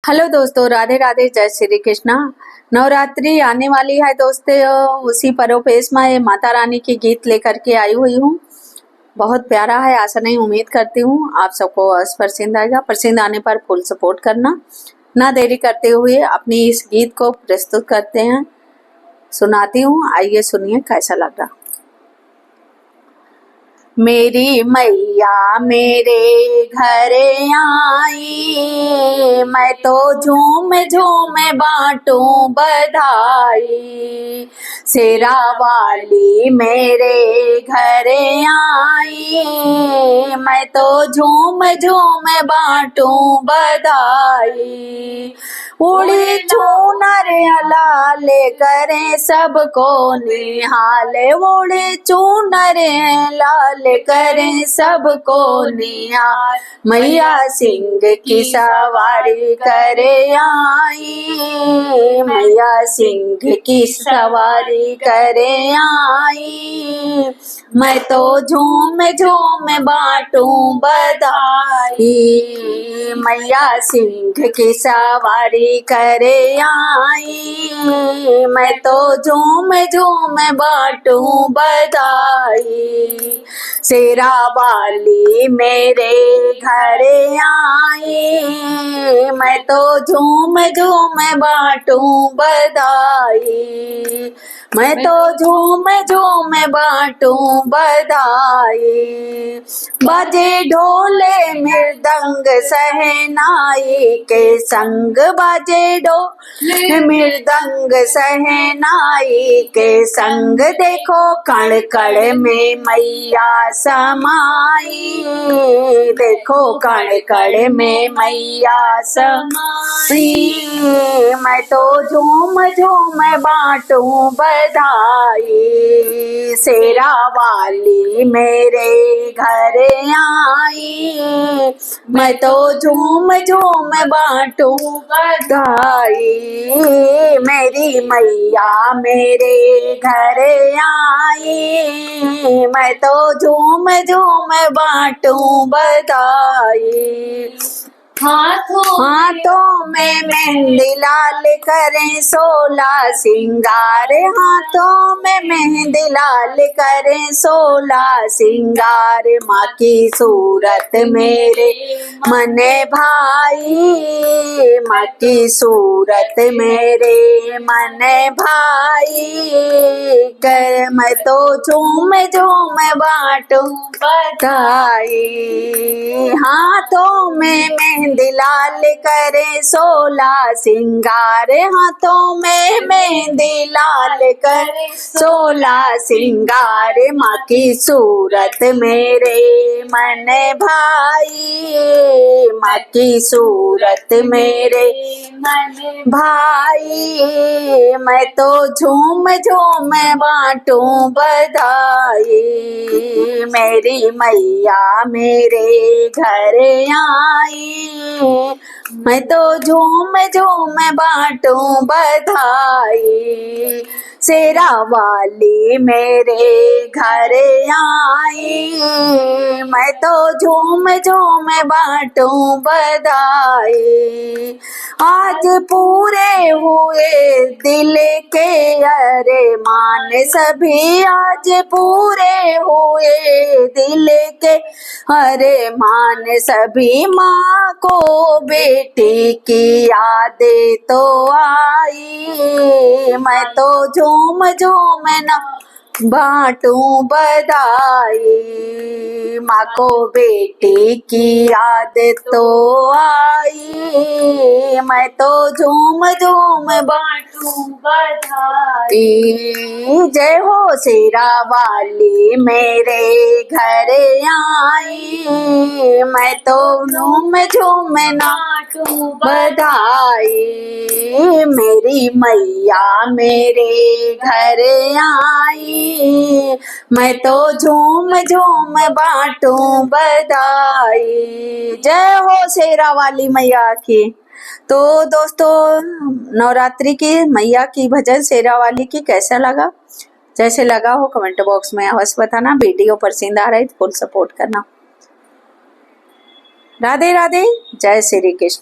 Hello दोस्तों, राधे राधे, जय श्री कृष्णा। नवरात्रि आने वाली है दोस्तों, उसी परोपेश में माता रानी के गीत लेकर के आई हुई हूँ। बहुत प्यारा है, आशा नहीं उम्मीद करती हूँ आप सबको पसंद आएगा। पसंद आने पर फुल सपोर्ट करना। ना देरी करते हुए अपनी इस गीत को प्रस्तुत करते हैं, सुनाती हूँ। आइए सुनिए कैसा लग रहा। मेरी मैया मेरे घर आई, मैं तो झूम झूम बांटूं बधाई। शेरा वाली मेरे घर आई, मैं तो झूम झूम बांटूं बधाई। उड़ी चूनर लाल करे सबको निहाल, उड़ी चूनर लाल करे सबको निहाल। मैया सिंह की सवारी करे आई, मैया सिंह की सवारी करे आई। मैं तो झूम झूम बांटूं बधाई, मैया सिंह की सवारी करे आई। मैं तो झूम झूम बांटूं बधाई। शेरा वाली मेरे घर आई, मैं तो झूम झूम बांटूं बधाई। मैं तो झूम झूम बांटूं बधाई। बाजे ढोले मृदंग सहनाई के संग, बाजे ढोले मृदंग सहनाई के संग। देखो कण कण में मैया समाई, देखो कण कण में मैया समाई। मैं तो झूम झूम बांटूं बधाई। शेरा वाली मेरे घर आई, मैं तो झूम झूम बांटूं बधाई। मेरी मैया मेरे घर आई, मैं तो झूम झूम बांटूं बधाई। हाथों में मेहंदी लाल करें 16 सिंगार, हाथों में मेहंदी लाल करें 16 सिंगार। माँ की सूरत मेरे मन भाई, माँ की सूरत मेरे मन भाई। कर मैं तो झूम झूम बांटूं बधाई। हाथों में मेहंदी लाल करे 16 सिंगार, हाथों में मेहंदी लाल करे 16 सिंगार। माँ की सूरत मेरे मन भाई, माँ की सूरत मेरे मन भाई। मैं तो झूम झूम बांटूं बधाई। मेरी मैया मेरे घर आई, मैं तो झूम झूम बांटूं बधाई। शेरा वाली मेरे घर आई, मैं तो झूम झूम बांटूं बधाई। आज पूरे हुए दिल के अरमान सभी, आज पूरे हुए दिल के अरमान सभी। माँ को बेटी की यादें तो आई, मैं तो झूम झूम ना बांटूं बधाई। माँ को बेटी की याद तो आई, मैं तो झूम झूम बांटूं बधाई। जय हो शेरा वाली मेरे घर आई, मैं तो झूम झूम बांटूं बधाई। मेरी मैया मेरे घर आई, मैं तो झूम झूम बांटूं बधाई। जय हो शेरा वाली मैया की। तो दोस्तों, नवरात्रि की मैया की भजन शेरा वाली की कैसा लगा? जैसे लगा हो कमेंट बॉक्स में अवश्य बताना। वीडियो पसंद आ रहा है तो फुल सपोर्ट करना। राधे राधे, जय श्री कृष्ण।